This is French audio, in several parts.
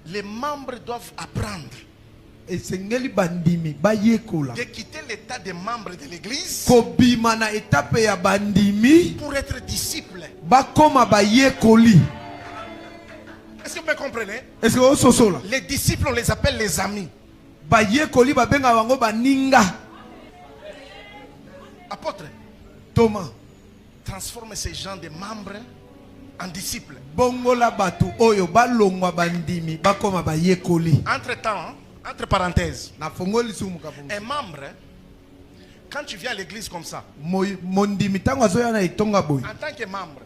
Les membres doivent apprendre de quitter l'état des membres de l'église pour être disciples. Est-ce que vous me comprenez? Les disciples, on les appelle les amis. Apôtre, Thomas transforme ces gens de membres en disciples. Entre-temps, entre parenthèses, un membre, quand tu viens à l'église comme ça, en tant que membre,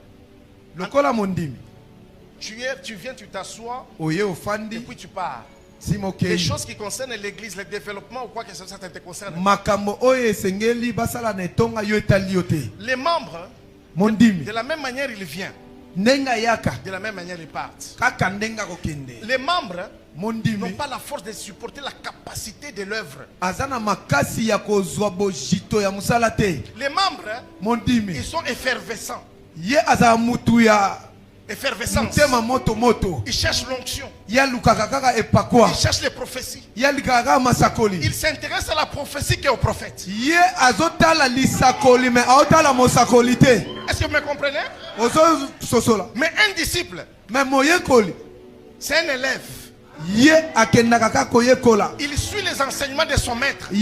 tu viens, tu t'assois, et puis tu pars. Les choses qui concernent l'église, le développement ou quoi que ce soit, ça te concerne. Les membres, de la même manière ils viennent, de la même manière ils partent. Les membres n'ont pas la force de supporter la capacité de l'œuvre. Les membres, ils sont effervescents. Effervescence. Ils cherchent l'onction. Ils cherchent les prophéties. Ils s'intéressent à la prophétie qu'au prophète. Est-ce que vous me comprenez? Mais un disciple, c'est un élève. Il suit les enseignements de son maître. Que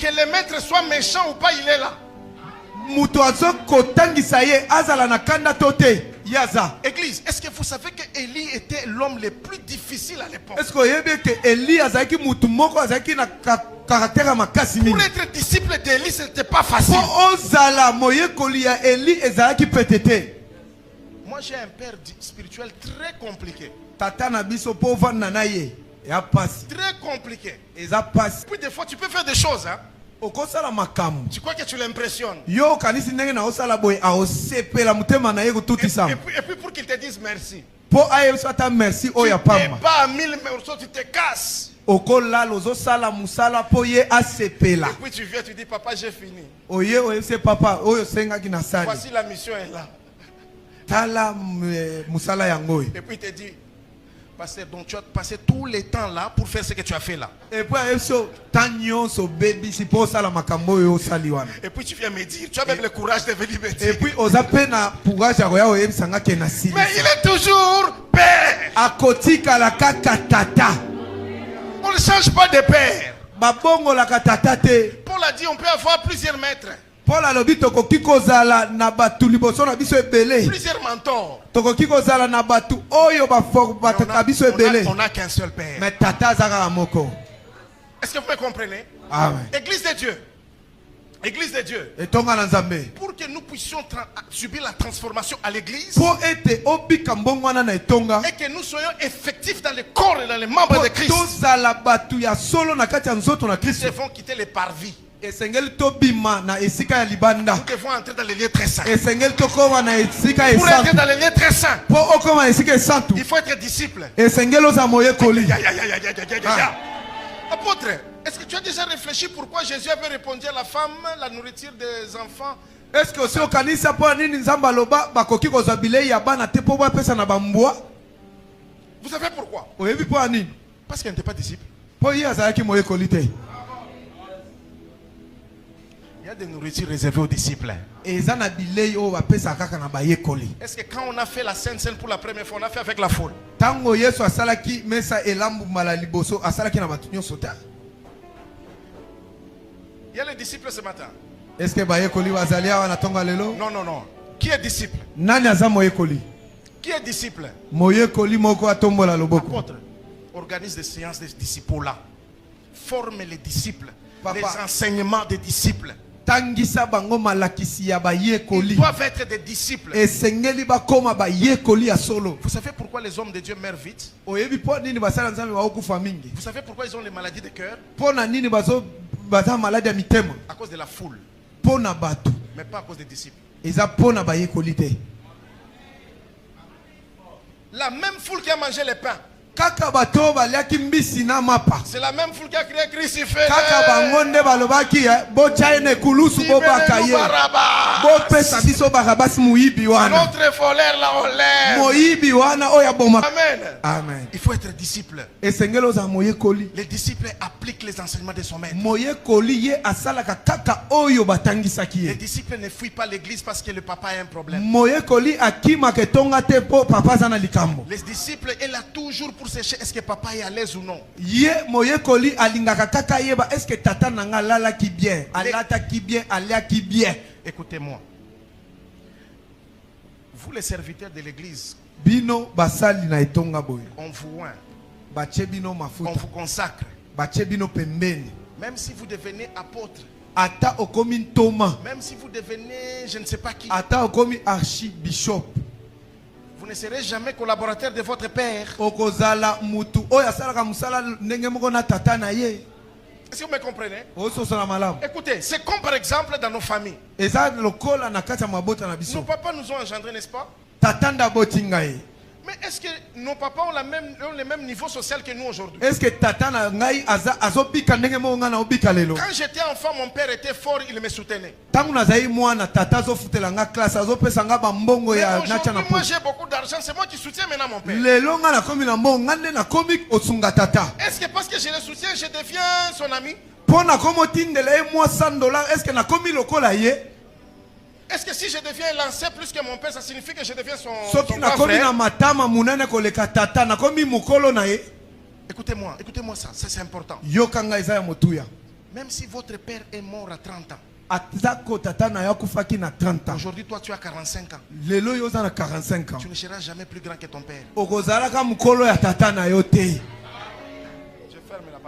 le maître soit méchant ou pas, il est là. Église, est-ce que vous savez que Élie était l'homme le plus difficile à l'époque? Pour être disciple d'Élie, ce n'était pas facile. Moi j'ai un père spirituel très compliqué. Très compliqué. Puis des fois tu peux faire des choses, hein? Tu crois que tu l'impressionnes. Et puis pour qu'il te dise merci. Tu ne pas à 1000 morceaux, tu te casses. Et puis tu viens, tu dis papa j'ai fini. Voici la mission est là. Et puis il te dit, pasteur, donc tu as passé tout le temps là pour faire ce que tu as fait là. Et puis tu viens me dire, tu as même le courage de venir me dire. Mais il est toujours père. On ne change pas de père. Paul a dit on peut avoir plusieurs maîtres. Plusieurs mentors. On n'a qu'un seul père. Est-ce que vous me comprenez? Amen. Église de Dieu. Église de Dieu. Pour que nous puissions subir la transformation à l'église et que nous soyons effectifs dans le corps et dans les membres de Christ, nous devons quitter les parvis. Nous devons entrer dans les lieux très saints. Pour entrer dans les lieux très saints, il faut être disciple. Apôtre, est-ce que tu as déjà réfléchi pourquoi Jésus avait répondu à la femme, la nourriture des enfants? Est-ce que vous savez pourquoi? Parce qu'elle n'était pas disciple. Il y a des nourritures réservées aux disciples. Est-ce que quand on a fait la Sainte Seine pour la première fois, on a fait avec la foule? Il y a les disciples ce matin. Non, non, non. Qui est disciple? Qui est disciple? Apôtre, organise des séances de disciples-là. Forme les disciples. Les enseignements des disciples. Ils doivent être des disciples. Vous savez pourquoi les hommes de Dieu meurent vite? Vous savez pourquoi ils ont les maladies de cœur? À cause de la foule. Mais pas à cause des disciples. La même foule qui a mangé les pains. C'est la même foule qui a crié crucifié. Notre voleur là on l'aime. Amen. Il faut être disciple. Les disciples appliquent les enseignements de son maître. Les disciples ne fuient pas l'église parce que le papa a un problème. Les disciples sont là toujours pour chercher est-ce que papa est à l'aise ou non. Écoutez-moi. Vous les serviteurs de l'église, on vous oint, on vous consacre. Même si vous devenez apôtre, même si vous devenez je ne sais pas qui, vous ne serez jamais collaborateur de votre père. Est-ce que vous me comprenez? Écoutez, c'est comme par exemple dans nos familles. Nos papas nous ont engendrés, n'est-ce pas? Mais est-ce que nos papas ont le même niveau social que nous aujourd'hui? Quand j'étais enfant, mon père était fort, il me soutenait. Mais aujourd'hui, moi j'ai beaucoup d'argent, c'est moi qui soutiens maintenant mon père. Est-ce que parce que je le soutiens, je deviens son ami? Est-ce que si je deviens lancé plus que mon père, ça signifie que je deviens son grand frère? Écoutez-moi ça c'est important. Même si votre père est mort à 30 ans, aujourd'hui toi tu as 45 ans. Tu ne seras jamais plus grand que ton père.